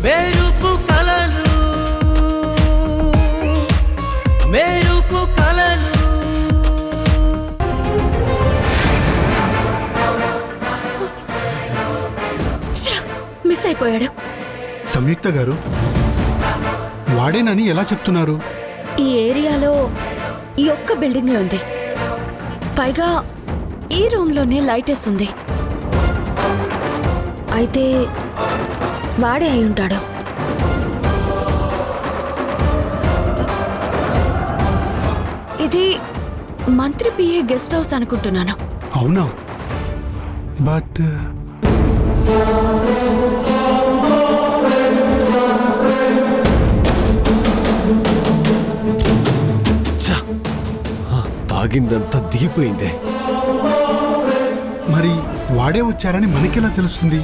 మెరుపు కలలు మెరుపు కలలు మిస్ అయిపోయాడు. సంయుక్త గారు, వాడేనని ఎలా చెప్తున్నారు? ఈ ఏరియాలో ఈ ఒక్క బిల్డింగే ఉంది. పైగా ఈ రూమ్లోనే లైట్ వేస్తుంది. అయితే వాడే అయి ఉంటాడు. ఇది మంత్రి పిఏ గెస్ట్ హౌస్ అనుకుంటున్నాను. అవునా? బట్ తాగిందంతా దిగిపోయిందే. మరి వాడే వచ్చారని మనకెలా తెలుస్తుంది?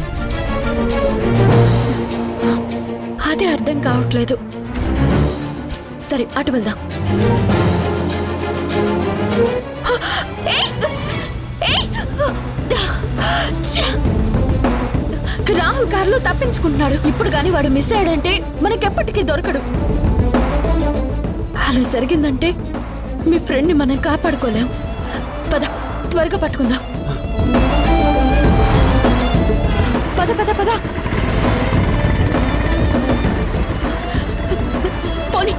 అదే అర్థం కావట్లేదు. సరే, అటు వెళ్దాం. రాహుల్ కార్లో తప్పించుకుంటున్నాడు. ఇప్పుడు కానీ వాడు మిస్ అయ్యాడంటే మనకెప్పటికీ దొరకడు. అలా జరిగిందంటే మీ ఫ్రెండ్ని మనం కాపాడుకోలేం. పద, త్వరగా పట్టుకుందాం. పద పద పద. పోనీ.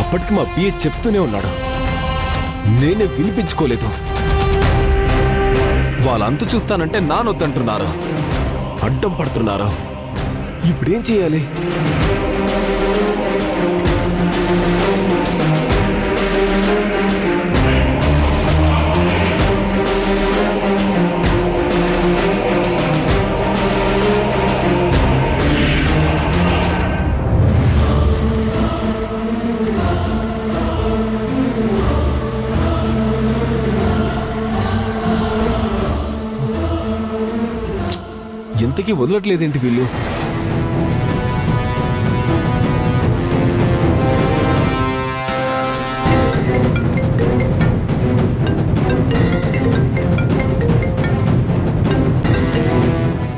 అప్పటికి మా పిఏ చెప్తూనే ఉన్నాడు, నేనే వినిపించుకోలేదు. వాళ్ళంతా చూస్తానంటే నానొద్దంటున్నారు, అడ్డం పడుతున్నారు. ఇప్పుడేం చేయాలి? ఎంతకీ వదలట్లేదేంటి వీళ్ళు?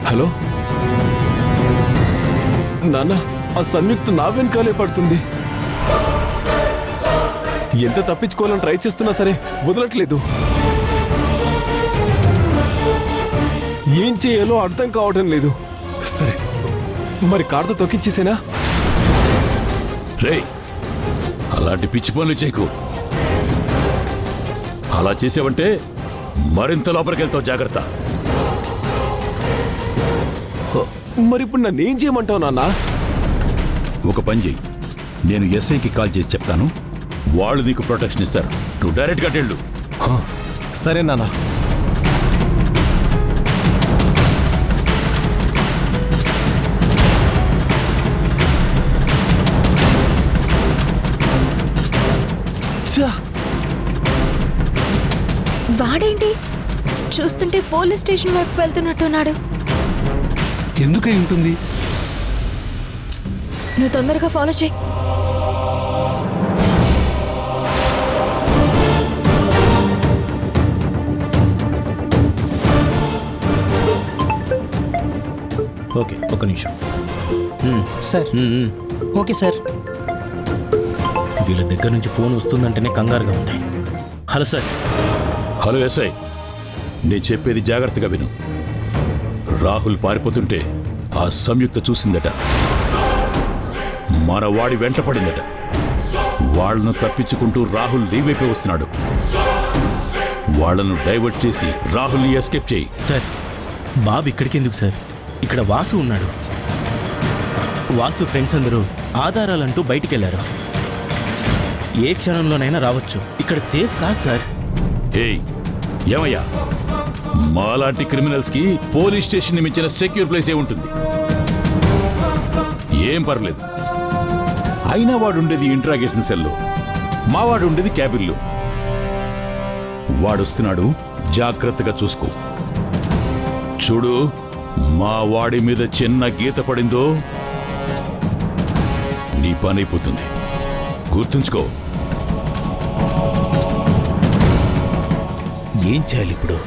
హలో నాన్న, ఆ సంయుక్త నా వెనకాలే పడుతుంది. ఎంత తప్పించుకోవాలని ట్రై చేస్తున్నా సరే వదలట్లేదు. ఏం చేయాలో అర్థం కావడం లేదు. సరే, మరి కార్తో తొక్కిచ్చేసేనా? రే, అలాంటి పిచ్చి పనులు చేయకు. అలా చేసావంటే మరింత లోపలికి వెళ్తావు. జాగ్రత్త. మరి ఇప్పుడు నన్ను ఏం చేయమంటావు నాన్న? ఒక పని చెయ్యి, నేను ఎస్ఐకి కాల్ చేసి చెప్తాను. వాళ్ళు నీకు ప్రొటెక్షన్ ఇస్తారు. నువ్వు డైరెక్ట్గా వెళ్ళు. సరే నాన్న. వాడేంటి చూస్తుంటే పోలీస్ స్టేషన్ వైపు వెళ్తున్నట్టున్నాడు. ఎందుకై ఉంటుంది? నువ్వు తొందరగా ఫాలో చేయి. ఓకే, ఒక నిమిషం సార్. Okay sir. వీళ్ళ దగ్గర నుంచి ఫోన్ వస్తుందంటేనే కంగారుగా ఉంది. Hello sir. హలో ఎస్ఐ, నేను చెప్పేది జాగ్రత్తగా విను. రాహుల్ పారిపోతుంటే ఆ సంయుక్త చూసిందట. మన వాడి వెంట పడిందట. వాళ్లను తప్పించుకుంటూ రాహుల్ రీవైపే వస్తున్నాడు. వాళ్లను డైవర్ట్ చేసి రాహుల్ని ఎస్కేప్ చేయి. సార్, బాబు ఇక్కడికి ఎందుకు సార్? ఇక్కడ వాసు ఉన్నాడు. వాసు ఫ్రెండ్స్ అందరూ ఆధారాలంటూ బయటికి వెళ్ళారు. ఏ క్షణంలోనైనా రావచ్చు. ఇక్కడ సేఫ్ కాదు సార్. ఏయ్ ఏమయ్యా, మాలాంటి క్రిమినల్స్ కి పోలీస్ స్టేషన్ మించిన సెక్యూర్ ప్లేస్ ఏ ఉంటుంది? ఏం పర్లేదు. అయినా వాడుండేది ఇంట్రాగేషన్ సెల్లో, మావాడు ఉండేది క్యాబిన్లో. వాడొస్తున్నాడు, జాగ్రత్తగా చూసుకో. చూడు, మా వాడి మీద చిన్న గీత పడిందో నీ పని అయిపోతుంది. గుర్తుంచుకో. ఏం చేయాలి ఇప్పుడు?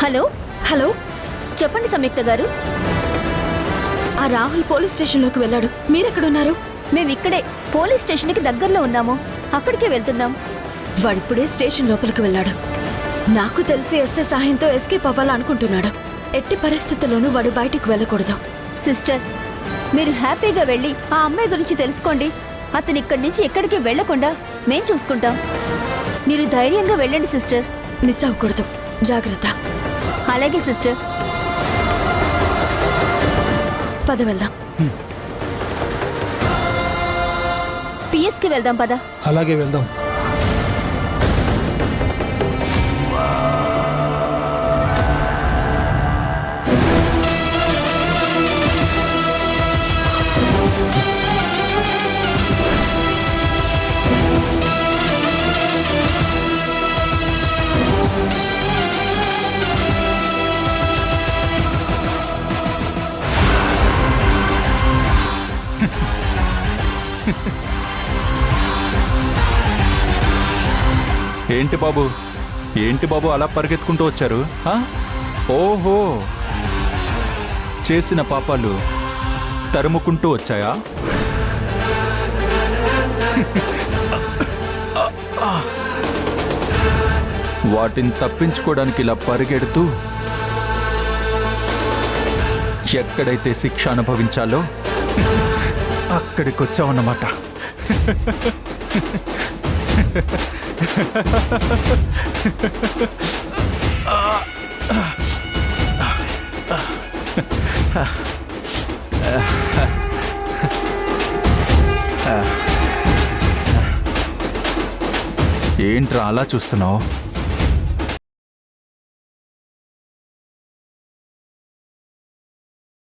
హలో హలో, చెప్పండి సంయుక్త గారు. ఆ రాహుల్ పోలీస్ స్టేషన్లోకి వెళ్ళాడు. మీరెక్కడున్నారు? మేమిక్కడే పోలీస్ స్టేషన్కి దగ్గరలో ఉన్నాము. అక్కడికే వెళ్తున్నాం. వాడిప్పుడే స్టేషన్ లోపలికి వెళ్ళాడు. నాకు తెలిసి ఎస్ఐ సహాయంతో ఎస్కేప్ అవ్వాలనుకుంటున్నాడు. ఎట్టి పరిస్థితుల్లోనూ వాడు బయటికి వెళ్ళకూడదు. సిస్టర్, మీరు హ్యాపీగా వెళ్ళి ఆ అమ్మాయి గురించి తెలుసుకోండి. అతను ఇక్కడి నుంచి ఎక్కడికి వెళ్లకుండా మేం చూసుకుంటాం. మీరు ధైర్యంగా వెళ్ళండి సిస్టర్. మిస్ అవ్వకూడదు. జాగ్రత్త. అలాగే సిస్టర్. పద వెళ్దాం. పిఎస్కి వెళ్దాం పద. అలాగే వెళ్దాం. ఏంటి బాబు అలా పరిగెత్తుకుంటూ వచ్చారు? ఓహో, చేసిన పాపాలు తరుముకుంటూ వచ్చాయా? వాటిని తప్పించుకోవడానికి ఇలా పరిగెడుతూ ఎక్కడైతే శిక్ష అనుభవించాలో అక్కడికి వచ్చావన్నమాట. ఏంట్రా అలా చూస్తున్నావు?